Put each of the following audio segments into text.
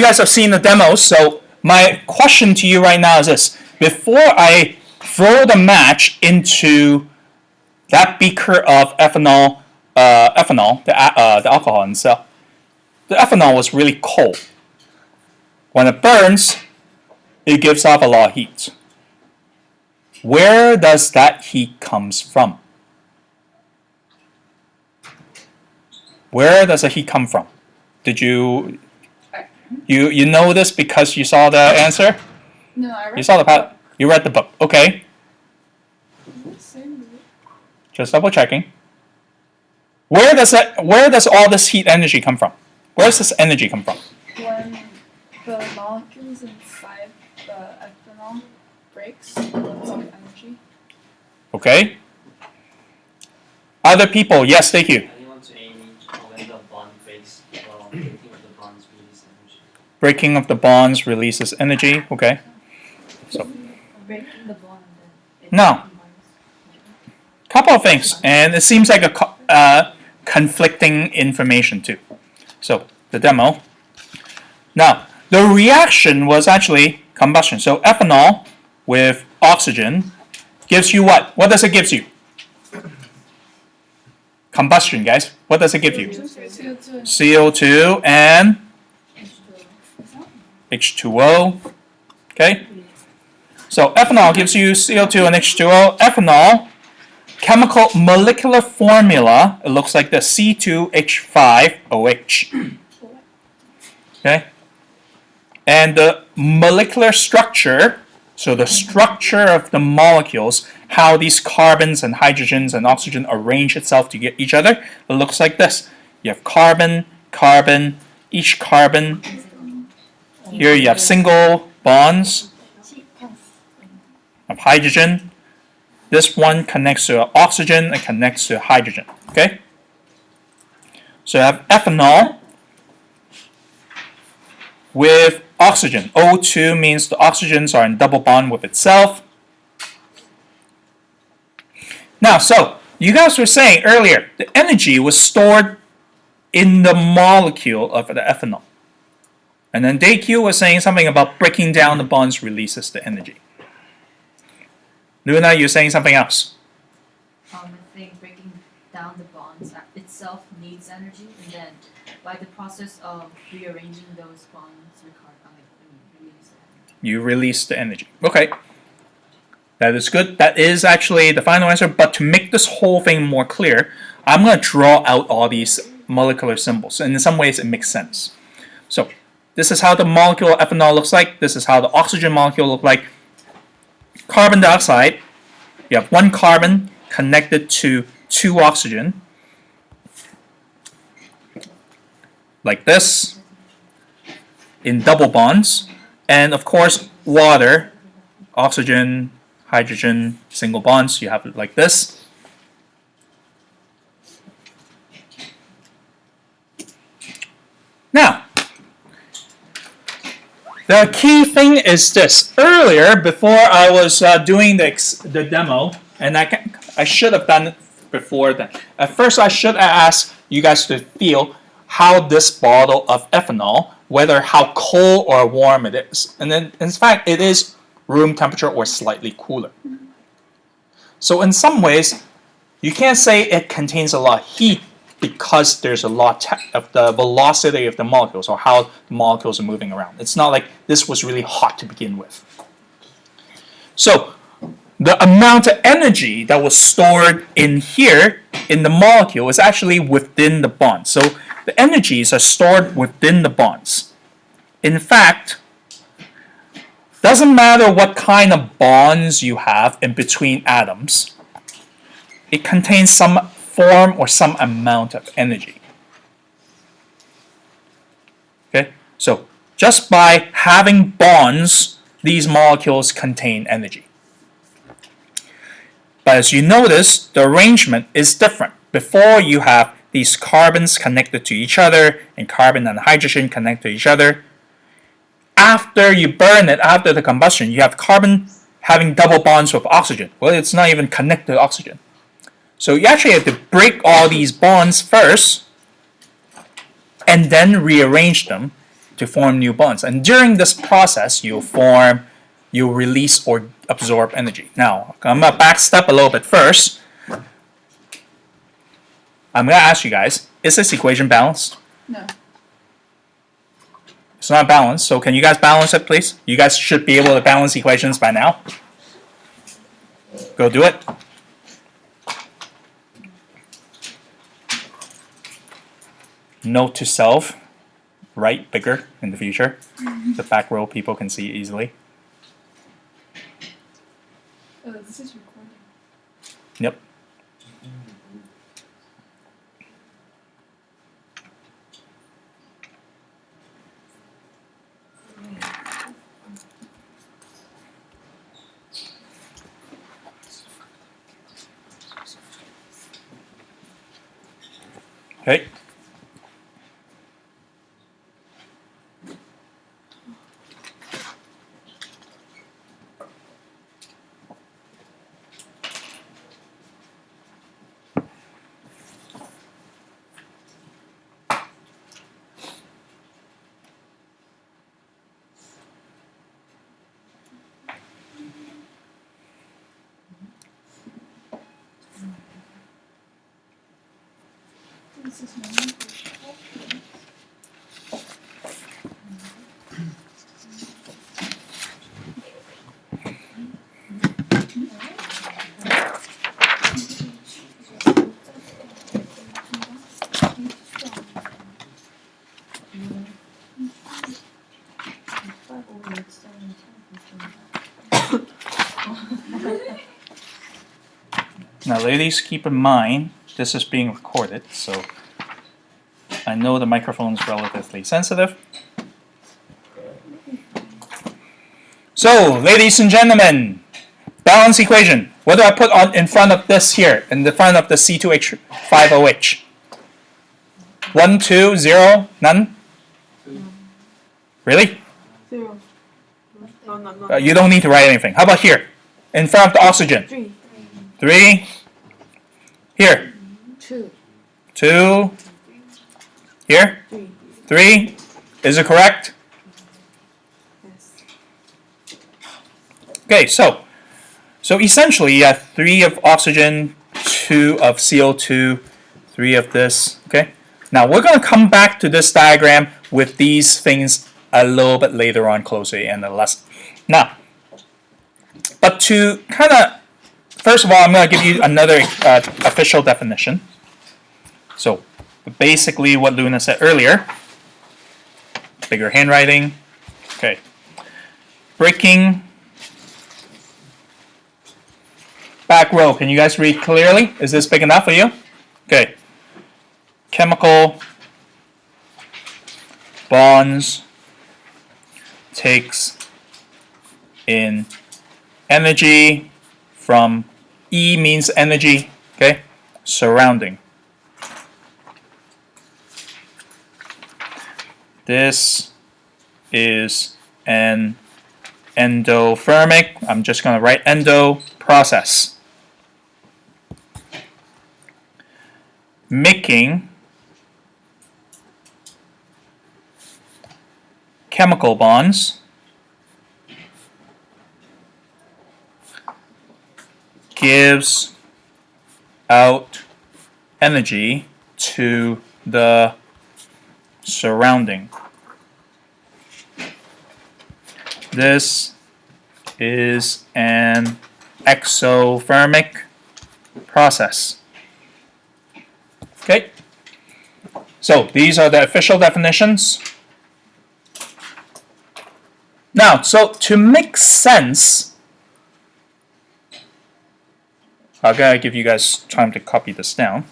guys have seen the demo, so my question to you right now is this. Before I throw the match into that beaker of ethanol, the alcohol itself, the ethanol was really cold. When it burns, it gives off a lot of heat. Where does that heat comes from? Where does the heat come from? Did you know this because you saw the answer? No, I read. You saw the book. You read the book. Okay. Just double checking. Where does all this heat energy come from? Where does this energy come from? When the molecules inside the ethanol breaks, it lets off energy. Okay. Other people, yes, thank you. Anyone to aim when the bond breaks, breaking of the bonds release energy. Breaking of the bonds releases energy. Okay. So Breaking the bond. now, couple of things, and it seems like a conflicting information too. So the demo. Now the reaction was actually combustion. So ethanol with oxygen gives you what? What does it give you? Combustion, guys. What does it give you? CO2. CO2 and H2O. Okay? So ethanol gives you CO2 and H2O. Ethanol, chemical molecular formula, it looks like the C2H5OH. Okay? And the molecular structure, so the structure of the molecules, how these carbons and hydrogens and oxygen arrange itself to get each other, it looks like this. You have carbon, carbon, each carbon. Here you have single bonds of hydrogen. This one connects to oxygen and connects to hydrogen. Okay? So you have ethanol with oxygen. O2 means the oxygens are in double bond with itself. Now, so you guys were saying earlier the energy was stored in the molecule of the ethanol. And then DayQ was saying something about breaking down the bonds releases the energy. Luna, you're saying something else. I think breaking down the bonds itself needs energy, and then by the process of rearranging those bonds, release the energy. You release the energy. Okay. That is good. That is actually the final answer. But to make this whole thing more clear, I'm going to draw out all these molecular symbols. And in some ways, it makes sense. So this is how the molecule of ethanol looks like. This is how the oxygen molecule looks like. Carbon dioxide, you have one carbon connected to two oxygen. Like this. In double bonds. And of course, water, oxygen, hydrogen, single bonds. You have it like this. Now, the key thing is this. Earlier, before I was doing the demo, and I should have done it before then. At first, I should ask you guys to feel how this bottle of ethanol, whether how cold or warm it is. And then, in fact, it is room temperature or slightly cooler. So in some ways, you can't say it contains a lot of heat because there's a lot of the velocity of the molecules or how the molecules are moving around. It's not like this was really hot to begin with. So the amount of energy that was stored in here in the molecule is actually within the bond. So the energies are stored within the bonds. In fact, doesn't matter what kind of bonds you have in between atoms, it contains some form or some amount of energy. Okay, so just by having bonds, these molecules contain energy. But as you notice, the arrangement is different. Before you have these carbons connected to each other and carbon and hydrogen connect to each other. After you burn it, after the combustion, you have carbon having double bonds with oxygen. Well, it's not even connected to oxygen. So you actually have to break all these bonds first and then rearrange them to form new bonds. And during this process, you'll release or absorb energy. Now, I'm going to back step a little bit first. I'm going to ask you guys, is this equation balanced? No. It's not balanced, so can you guys balance it, please? You guys should be able to balance equations by now. Go do it. Note to self, write bigger in the future. The back row people can see easily. Oh, this is recording. Yep. Okay. This is my Now, ladies, keep in mind this is being recorded, so I know the microphone is relatively sensitive. So, ladies and gentlemen, balance equation. What do I put on in front of this here, in the front of the C2H5OH? 1, 2, 0, none? Really? 0. No. You don't need to write anything. How about here? In front of the oxygen? 3. 3. Here? 2. 2. Here? 3. 3. Is it correct? Yes. Okay, so essentially you have 3 of oxygen, 2 of CO2, 3 of this. Okay. Now we're going to come back to this diagram with these things a little bit later on, closer in the lesson. Now, but to kind of, first of all, I'm going to give you another official definition. So basically what Luna said earlier, bigger handwriting. Okay. Breaking. Back row, can you guys read clearly? Is this big enough for you? Okay. Chemical bonds takes in energy from E means energy, okay? Surrounding. This is an endothermic, I'm just going to write endo process. Making chemical bonds gives out energy to the surrounding. This is an exothermic process. Okay, so these are the official definitions. Now, so to make sense, I'm gonna give you guys time to copy this down.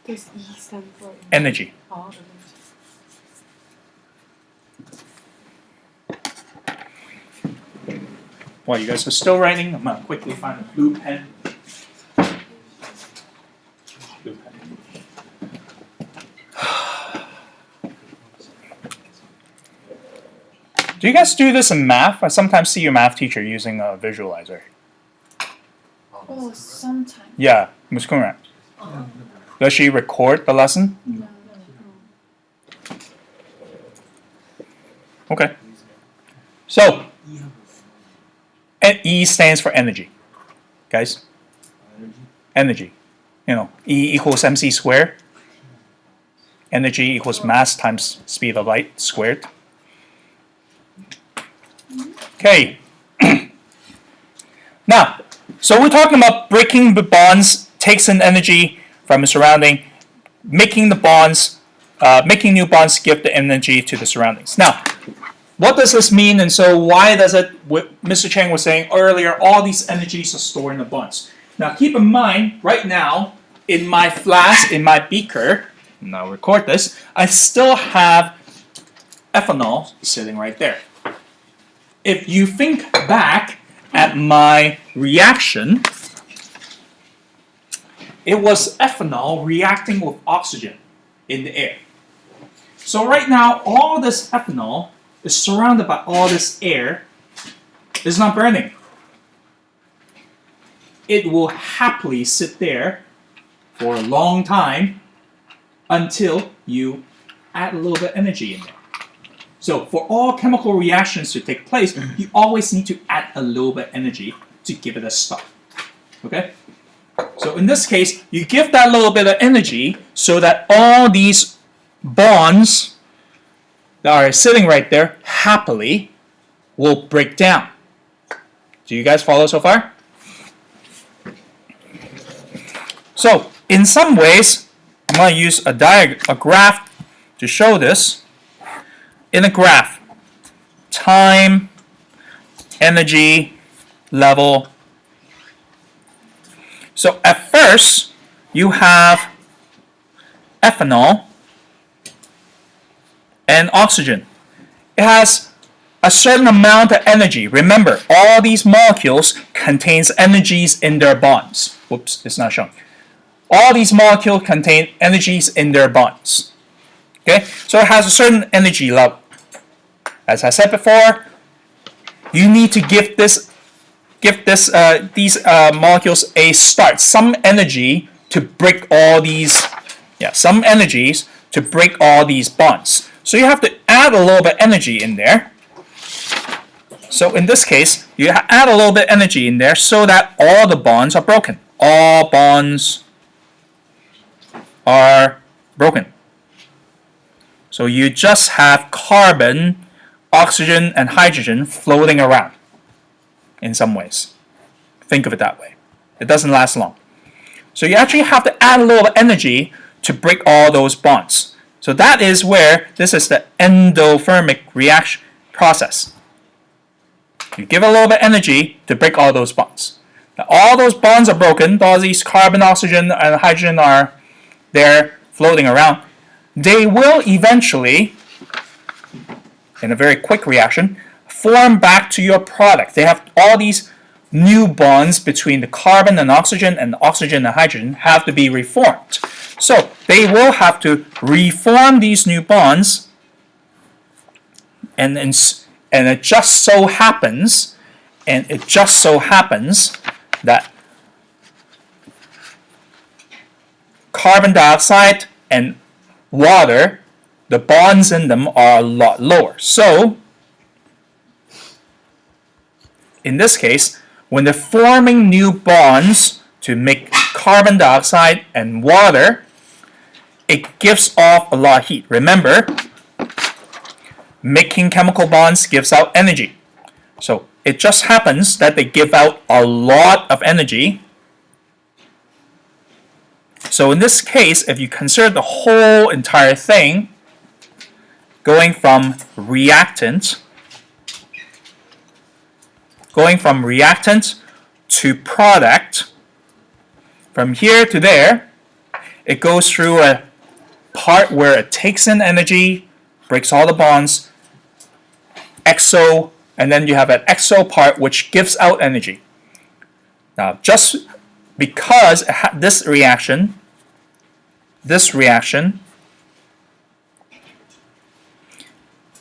Does E stand for Energy. Oh, While you guys are still writing, I'm gonna quickly find a blue pen. Blue pen. Do you guys do this in math? I sometimes see your math teacher using a visualizer. Well, Oh, sometimes. Yeah, Ms. Conrad. Does she record the lesson? No. Okay. So, E stands for energy. Guys? Energy. You know, E equals mc squared. Energy equals mass times speed of light squared. Okay. Now, so we're talking about breaking the bonds, takes in energy from the surrounding, making the bonds, making new bonds give the energy to the surroundings. Now, what does this mean? And so why does it, what Mr. Chang was saying earlier, all these energies are stored in the bonds. Now keep in mind, right now, in my flask, in my beaker, and I'll record this, I still have ethanol sitting right there. If you think back at my reaction, it was ethanol reacting with oxygen in the air. So right now, all this ethanol is surrounded by all this air. It's not burning. It will happily sit there for a long time until you add a little bit of energy in there. So for all chemical reactions to take place, you always need to add a little bit of energy to give it a start. Okay? So in this case, you give that little bit of energy so that all these bonds that are sitting right there happily will break down. Do you guys follow so far? So in some ways, I'm going to use a graph to show this. In a graph, time, energy, level. So at first, you have ethanol and oxygen. It has a certain amount of energy. Remember, all these molecules contains energies in their bonds. Whoops, it's not shown. All these molecules contain energies in their bonds. Okay, so it has a certain energy level. As I said before, you need to give these molecules a start, some energy to break all these, some energies to break all these bonds. So you have to add a little bit of energy in there. So in this case, you add a little bit of energy in there so that all the bonds are broken. All bonds are broken. So you just have carbon, oxygen, and hydrogen floating around in some ways. Think of it that way. It doesn't last long. So you actually have to add a little energy to break all those bonds. So that is where this is the endothermic reaction process. You give a little bit of energy to break all those bonds. Now all those bonds are broken. All these carbon, oxygen, and hydrogen are there floating around. They will eventually, in a very quick reaction, form back to your product. They have all these new bonds between the carbon and oxygen and hydrogen have to be reformed. So they will have to reform these new bonds, and it just so happens that carbon dioxide and water, the bonds in them are a lot lower. So in this case, when they're forming new bonds to make carbon dioxide and water, it gives off a lot of heat. Remember, making chemical bonds gives out energy. So it just happens that they give out a lot of energy. So in this case, if you consider the whole entire thing going from reactant to product, from here to there, it goes through a part where it takes in energy, breaks all the bonds, exo, and then you have an exo part which gives out energy. Now, just because this reaction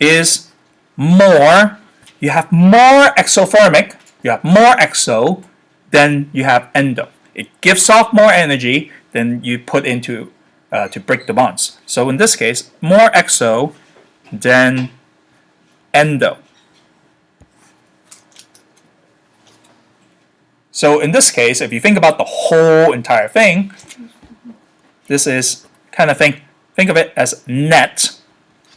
is more, you have more exothermic, you have more exo then you have endo. It gives off more energy than you put into to break the bonds. So in this case, more exo than endo. So in this case, if you think about the whole entire thing, this is kind of think of it as net,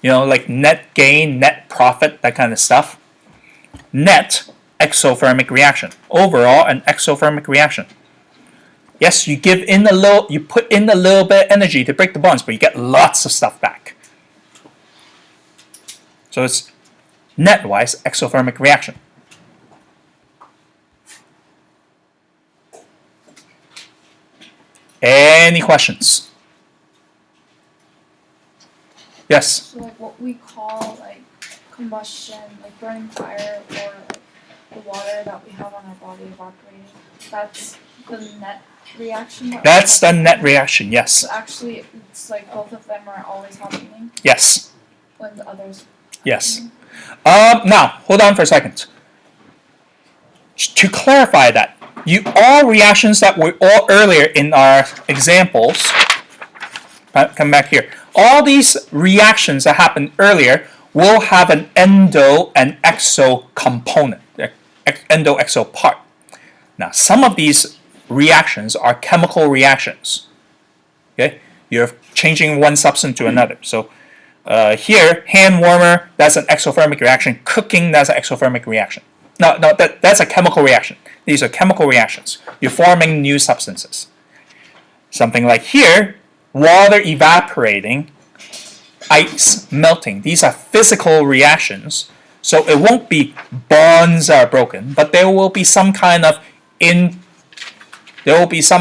like net gain, net profit, that kind of stuff. Net exothermic reaction. Overall, an exothermic reaction. Yes, you put in a little bit of energy to break the bonds, but you get lots of stuff back. So it's net-wise exothermic reaction. Any questions? Yes. So like what we call like combustion, like burning fire, or like the water that we have on our body evaporating, that's the net reaction. That's the net reaction, yes. So actually, it's like both of them are always happening Yes. when the others. Yes. Now, hold on for a second. To clarify that, all reactions that were all earlier in our examples, come back here. All these reactions that happened earlier will have an endo and exo component, endo-exo part. Now, some of these reactions are chemical reactions. Okay, you're changing one substance to another. So here, hand warmer, that's an exothermic reaction. Cooking, that's an exothermic reaction. No, that's a chemical reaction. These are chemical reactions. You're forming new substances. Something like here, water evaporating, ice melting. These are physical reactions. So it won't be bonds are broken, but there will be some kind of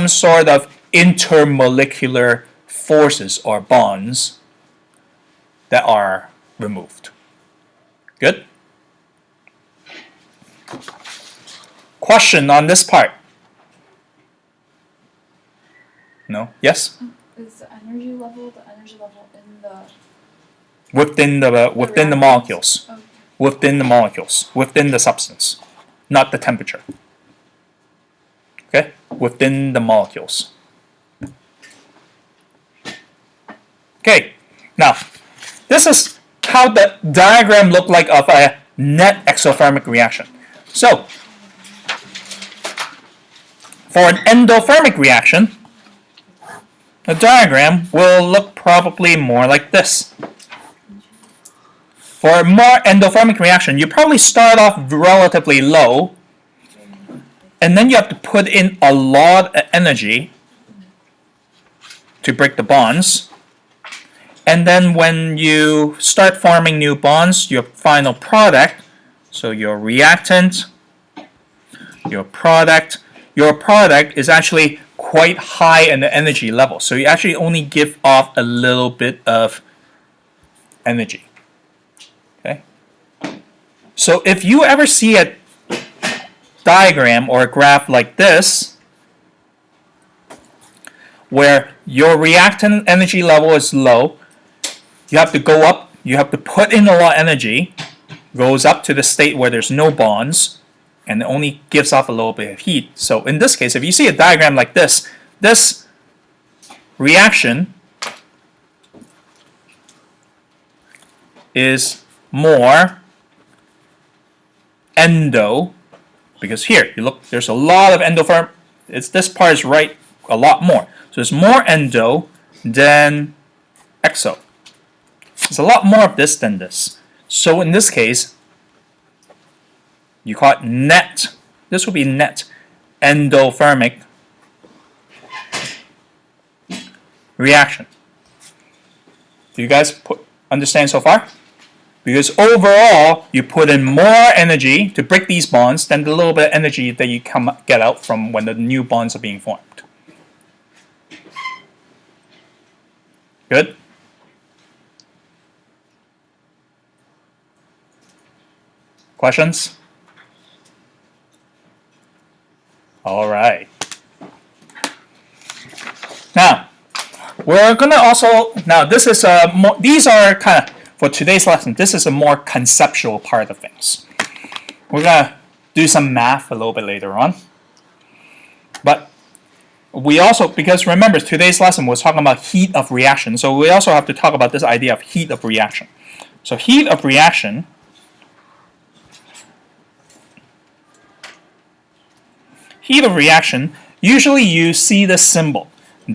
sort of intermolecular forces or bonds that are removed. Good? Question on this part? No? Yes? Is the energy level in the Within the reactants? molecules. Okay. Within the molecules. Within the substance. Not the temperature. Okay? Within the molecules. Okay. Now, this is how the diagram looked like of a net exothermic reaction. So, for an endothermic reaction, the diagram will look probably more like this. For a more endothermic reaction, you probably start off relatively low, and then you have to put in a lot of energy to break the bonds. And then when you start forming new bonds, your final product, so your reactant, your product is actually quite high in the energy level. So you actually only give off a little bit of energy. Okay? So if you ever see a diagram or a graph like this, where your reactant energy level is low, you have to go up, you have to put in a lot of energy, goes up to the state where there's no bonds, and it only gives off a little bit of heat. So in this case, if you see a diagram like this, this reaction is more endo, because here, you look, there's a lot of endotherm, this part is right a lot more. So it's more endo than exo. There's a lot more of this than this. So in this case, you call it net. This will be net endothermic reaction. Do you guys understand so far? Because overall, you put in more energy to break these bonds than the little bit of energy that you get out from when the new bonds are being formed. Good? Questions? All right. Now, we're going to also, now this is these are kind of, for today's lesson, this is a more conceptual part of things. We're going to do some math a little bit later on. But we also, because remember today's lesson was talking about heat of reaction, so we also have to talk about this idea of heat of reaction. So heat of reaction usually you see the symbol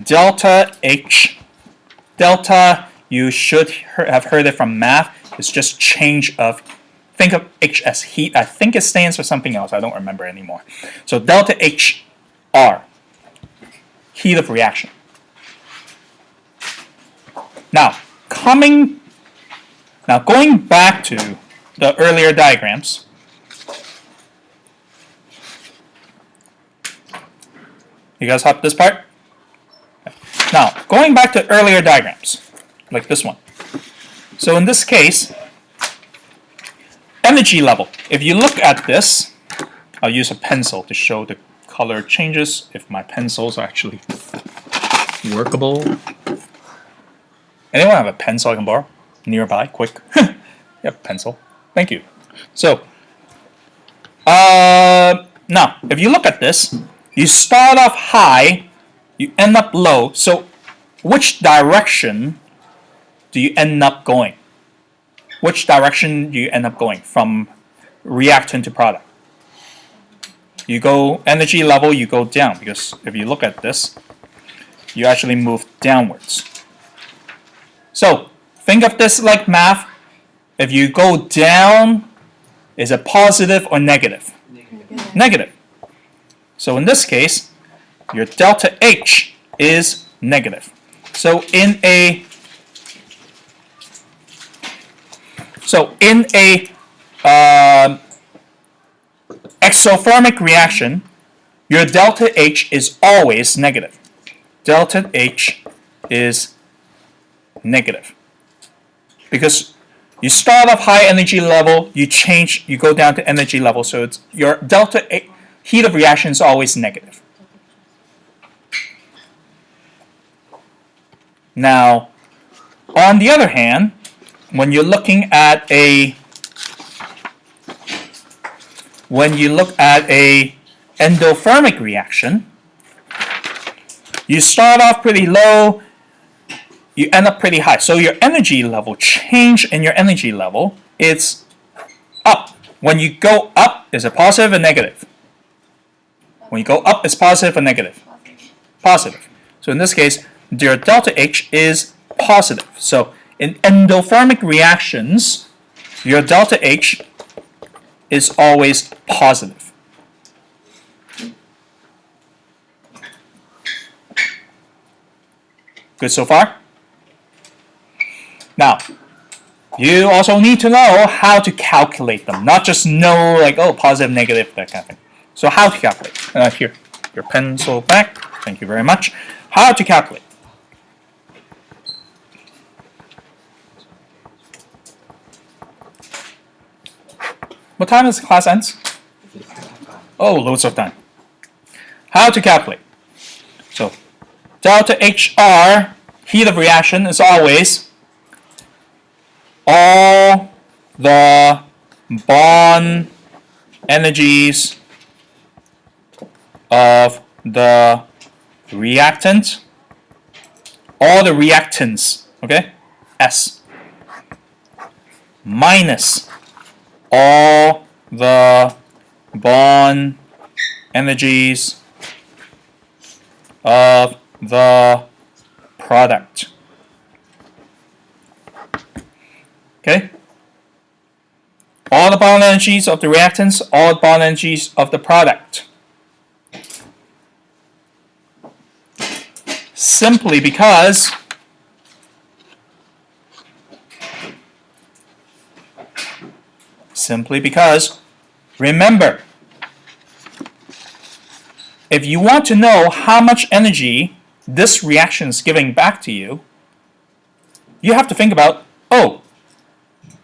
delta H. Delta, you should have heard it from math. It's just change of, think of H as heat. I think it stands for something else. I don't remember anymore. So delta HR, heat of reaction. Now, going back to the earlier diagrams, you guys have this part? Now, going back to earlier diagrams, like this one. So in this case, energy level. If you look at this, I'll use a pencil to show the color changes, if my pencils are actually workable. Anyone have a pencil I can borrow? Nearby, quick. Yep, pencil. Thank you. So, now, if you look at this, you start off high, you end up low. So, which direction do you end up going? Which direction do you end up going from reactant to product? You go energy level, you go down, because if you look at this, you actually move downwards. So, think of this like math. If you go down, is it positive or negative? Negative. So in this case, your delta H is negative. So in a exothermic reaction, your delta H is always negative. Delta H is negative. Because you start off high energy level, you go down to energy level, so it's your delta H, heat of reaction is always negative. Now, on the other hand, when you're looking at a endothermic reaction, you start off pretty low, you end up pretty high. So your energy level, change in your energy level, it's up. When you go up, is it positive or negative? When you go up, it's positive or negative? Positive. So in this case, your delta H is positive. So in endothermic reactions, your delta H is always positive. Good so far? Now, you also need to know how to calculate them, not just know like, oh, positive, negative, that kind of thing. So how to calculate? Here, your pencil back. Thank you very much. How to calculate? What time is class ends? Oh, loads of time. How to calculate? So, delta HR, heat of reaction, is always all the bond energies of the reactant, all the reactants, okay, S, minus all the bond energies of the product. Okay? All the bond energies of the reactants, all the bond energies of the product. Simply because remember, if you want to know how much energy this reaction is giving back to you, you have to think about, oh,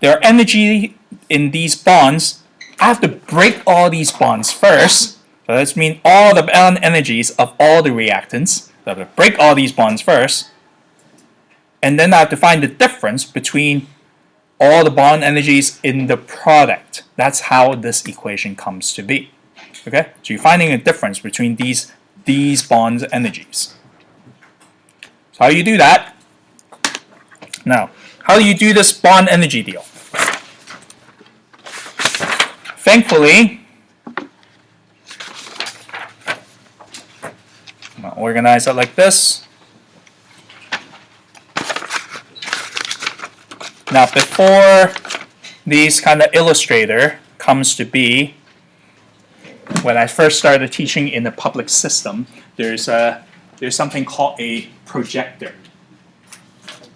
there are energy in these bonds. I have to break all these bonds first. So that means all the bond energies of all the reactants. So I have to break all these bonds first. And then I have to find the difference between all the bond energies in the product. That's how this equation comes to be. Okay? So you're finding a difference between these these bond energies. So how do you do that? Now, how do you do this bond energy deal? Thankfully, I'm gonna organize it like this. Now, before these kind of illustrator comes to be, when I first started teaching in the public system, there's something called a projector,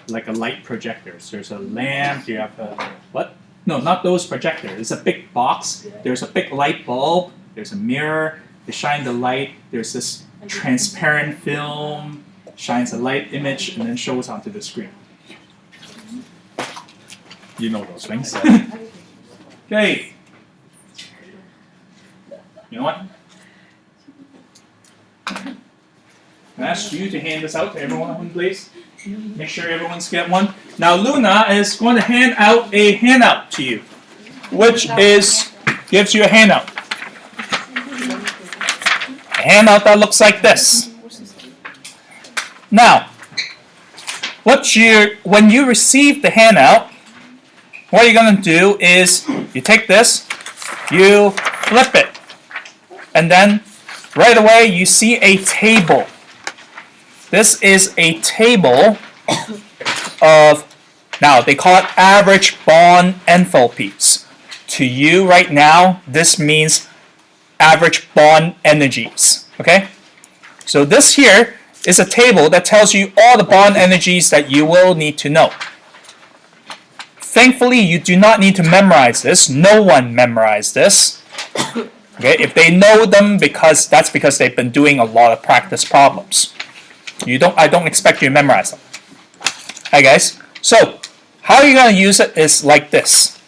like a light projector. So there's a lamp. You have a what? No, not those projectors. It's a big box. There's a big light bulb. There's a mirror. They shine the light. There's this transparent film, shines a light image, and then shows onto the screen. You know those things. Okay. You know what? Can I ask you to hand this out to everyone, please? Make sure everyone's get one. Now Luna is going to hand out a handout to you, which gives you a handout. A handout that looks like this. Now, when you receive the handout, what you're going to do is you take this, you flip it, and then right away you see a table. This is a table of, now they call it average bond enthalpies. To you right now, this means average bond energies. Okay? So this here is a table that tells you all the bond energies that you will need to know. Thankfully, you do not need to memorize this. No one memorized this. Okay? If they know them, that's because they've been doing a lot of practice problems. I don't expect you to memorize them. Hi guys. So, how you're going to use it is like this.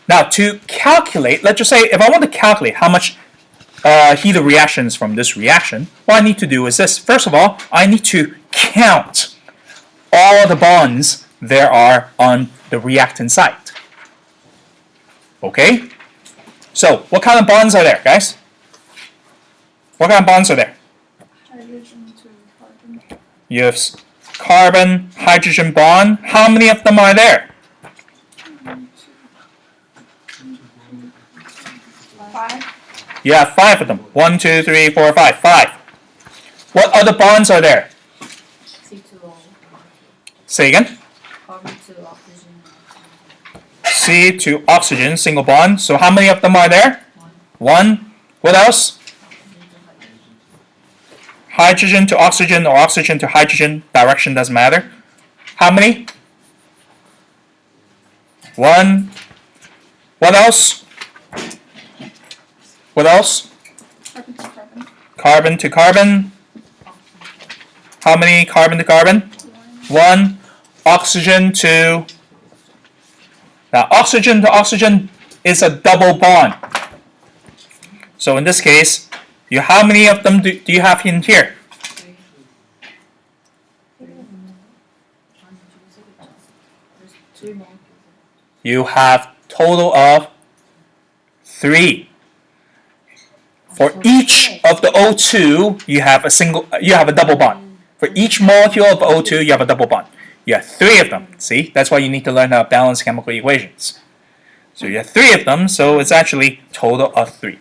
Now, to calculate, let's just say if I want to calculate how much heat of reactions from this reaction, what I need to do is this. First of all, I need to count all the bonds there are on the reactant side. Okay? So, what kind of bonds are there, guys? What kind of bonds are there? Hydrogen to carbon. You have carbon, hydrogen bond. How many of them are there? 5. You have 5 of them. 1, 2, 3, 4, 5. 5. What other bonds are there? C2O, Say again. carbon to oxygen. C to oxygen, single bond. So how many of them are there? 1. What else? Hydrogen to oxygen or oxygen to hydrogen. Direction doesn't matter. How many? 1. What else? What else? Carbon to carbon. Carbon to carbon. How many carbon to carbon? 1. Oxygen to... Now, oxygen to oxygen is a double bond. So in this case, how many of them do you have in here? 3. You have total of 3. For each of the O2, you have a double bond. For each molecule of O2, you have a double bond. You have 3 of them. See, that's why you need to learn how to balance chemical equations. So you have 3 of them, so it's actually total of 3.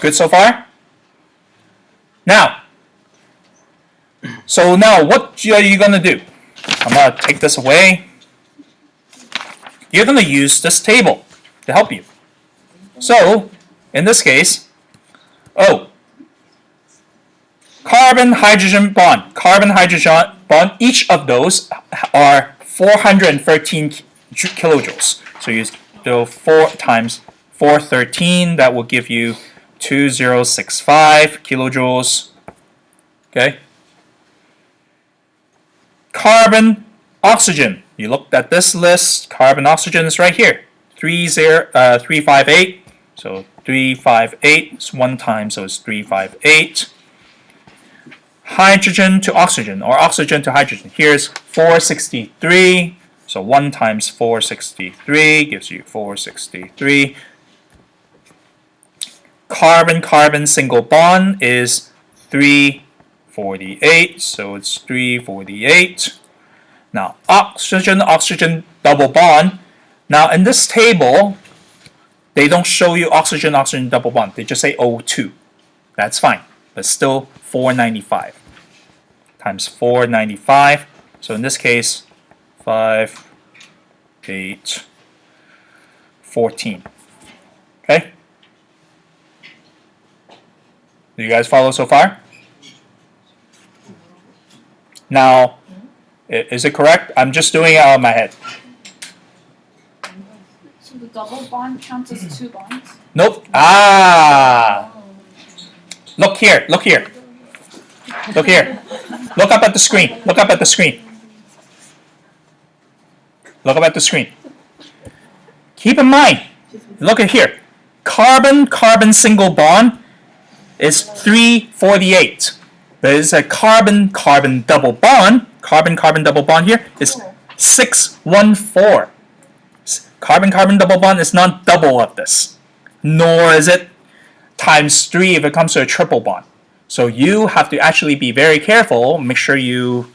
Good so far? Now, what are you going to do? I'm going to take this away. You're going to use this table to help you. So, in this case, carbon-hydrogen bond. Carbon-hydrogen bond, each of those are 413 kilojoules. So you do 4 times 413, that will give you 2065 kilojoules. Okay? Carbon, oxygen. You looked at this list. Carbon, oxygen is right here. 358. So 358 is 1 time, so it's 358. Hydrogen to oxygen, or oxygen to hydrogen. Here's 463. So 1 times 463 gives you 463. carbon-carbon single bond is 348, so it's 348. Now, oxygen-oxygen double bond. Now, in this table, they don't show you oxygen-oxygen double bond. They just say O2. That's fine, but still 495 times 495. So in this case, 5, 8, 14. Okay? Do you guys follow so far? Now, is it correct? I'm just doing it out of my head. So the double bond counts as 2 bonds? Nope. Ah! Look here, look here. Look here. Look up at the screen. Look up at the screen. Look up at the screen. Keep in mind, look at here. Carbon-carbon single bond is 348. There is a carbon-carbon double bond. Carbon-carbon double bond here is 614. Carbon-carbon double bond is not double of this, nor is it times 3 if it comes to a triple bond. So you have to actually be very careful, make sure you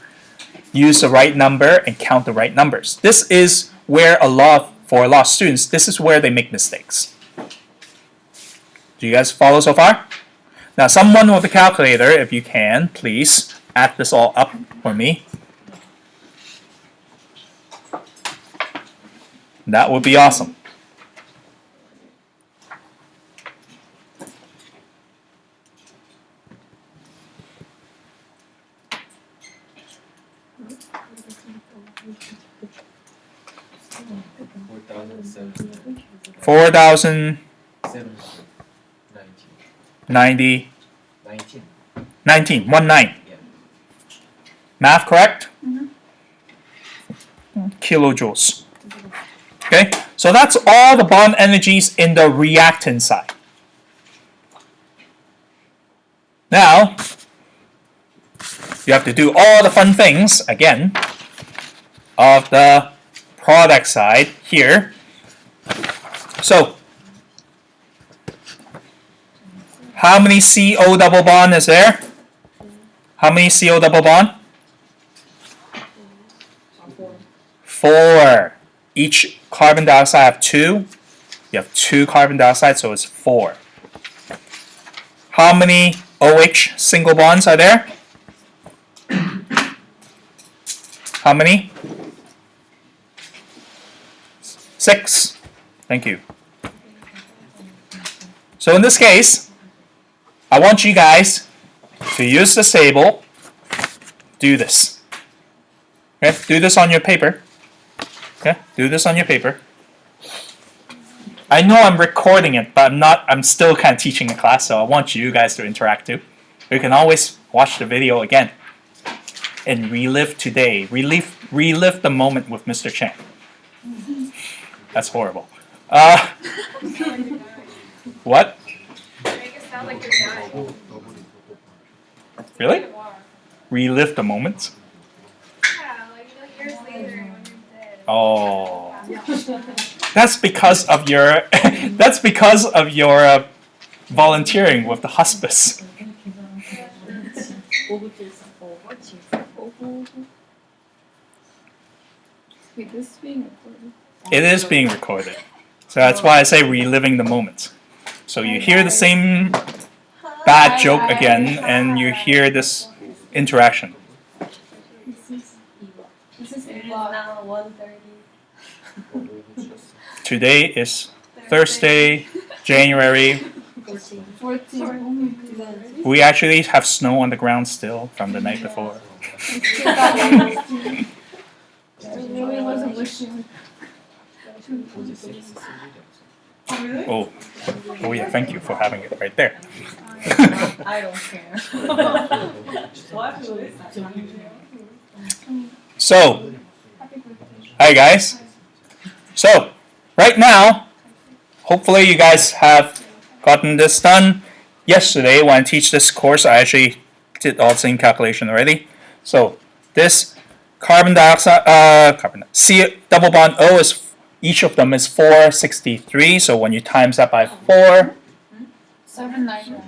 use the right number and count the right numbers. This is where for a lot of students, this is where they make mistakes. Do you guys follow so far? Now someone with a calculator, if you can, please add this all up for me. That would be awesome. Four thousand 90 19 19. Math correct? Kilojoules. Okay, so that's all the bond energies in the reactant side. Now, you have to do all the fun things again of the product side here. So, how many CO double bond is there? How many CO double bond? 4. Each carbon dioxide have 2. You have 2 carbon dioxide, so it's 4. How many OH single bonds are there? How many? 6. Thank you. So in this case, I want you guys to use this table, do this. Okay, do this on your paper. Okay, do this on your paper. I know I'm recording it, but I'm still kind of teaching a class, so I want you guys to interact too. You can always watch the video again and relive today. Relive the moment with Mr. Chang. That's horrible. What? Make it sound like you're dying. Really? Relive the moment? Yeah, like years later when you're dead. Oh. That's because of your volunteering with the hospice. Wait, this is being recorded. It is being recorded. So that's why I say reliving the moment. So you hear the same bad joke again, and you hear this interaction. This is now 1:30. Today is Thursday, January. 14. We actually have snow on the ground still from the night before. I really wasn't wishing. Oh, oh yeah, thank you for having it right there. I don't care. So, hi guys. So, right now, hopefully you guys have gotten this done. Yesterday, when I teach this course, I actually did all the same calculation already. So, this carbon dioxide, C double bond O is, each of them is 463. So when you times that by 4, 799.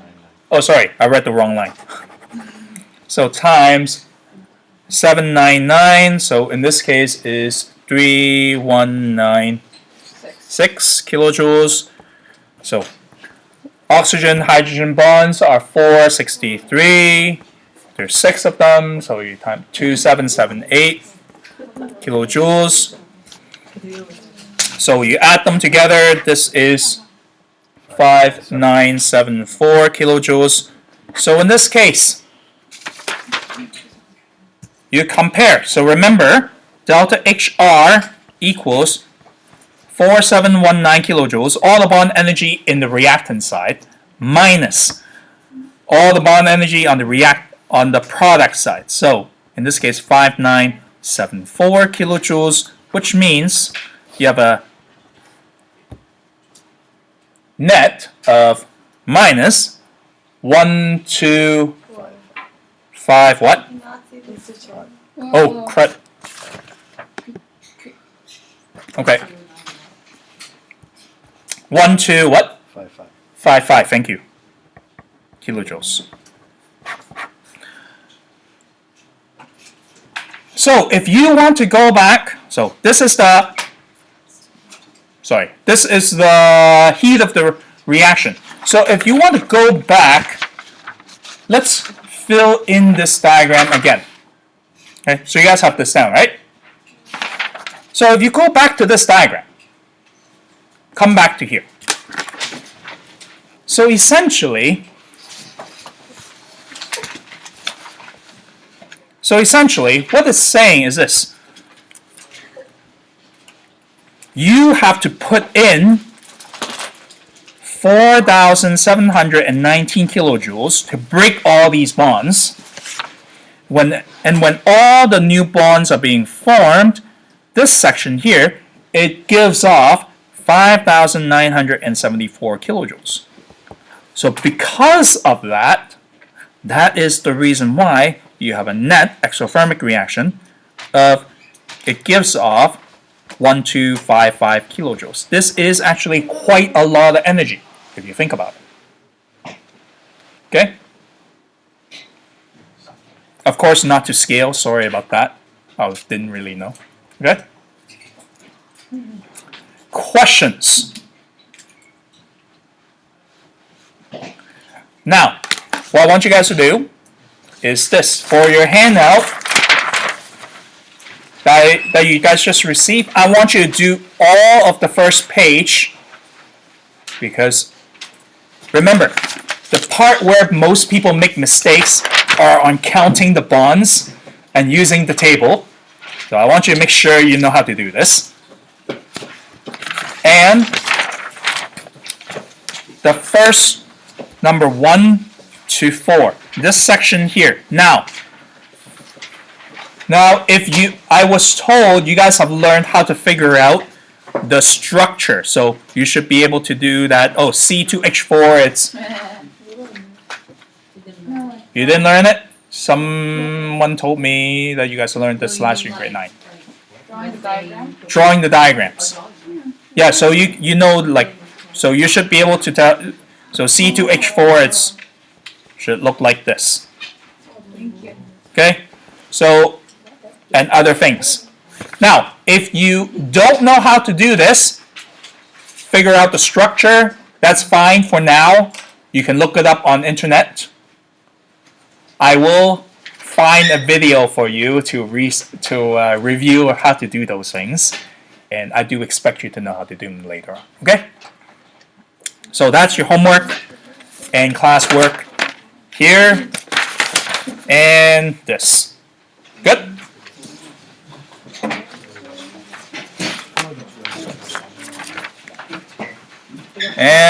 Oh, sorry, I read the wrong line. So times 799, so in this case is 3196 kilojoules. So oxygen hydrogen bonds are 463. There's 6 of them, so you times 2778 kilojoules. So you add them together, this is 5974 kilojoules. So in this case, you compare. So remember, delta HR equals 4719 kilojoules, all the bond energy in the reactant side, minus all the bond energy on the product side. So in this case, 5974 kilojoules, which means you have a net of minus 125 what? Oh, crud. Okay. 12 what? 55. Thank you. Kilojoules. So if you want to go back, so this is the heat of the reaction. So if you want to go back, let's fill in this diagram again. Okay, so you guys have this down, right? So if you go back to this diagram, come back to here. So essentially, what it's saying is this. You have to put in 4,719 kilojoules to break all these bonds. When all the new bonds are being formed, this section here, it gives off 5,974 kilojoules. So because of that, that is the reason why you have a net exothermic reaction of, it gives off 1255 kilojoules. This is actually quite a lot of energy, if you think about it. Okay? Of course, not to scale. Sorry about that. I didn't really know. Okay? Questions? Now, what I want you guys to do is this. For your handout that you guys just received, I want you to do all of the first page, because remember, the part where most people make mistakes are on counting the bonds and using the table. So I want you to make sure you know how to do this. And the first number 1 to 4, this section here. Now, I was told you guys have learned how to figure out the structure, so you should be able to do that. Oh, C2H4, it's, you didn't learn it? Someone told me that you guys learned this last year in grade 9. Drawing the diagram. Drawing the diagrams. Yeah, so you know, like, so you should be able to tell. So C2H4, it's should look like this. Thank you. Okay, so and other things. Now, if you don't know how to do this, figure out the structure. That's fine for now. You can look it up on internet. I will find a video for you to review how to do those things, and I do expect you to know how to do them later on. Okay? So that's your homework and classwork here and this. Good? And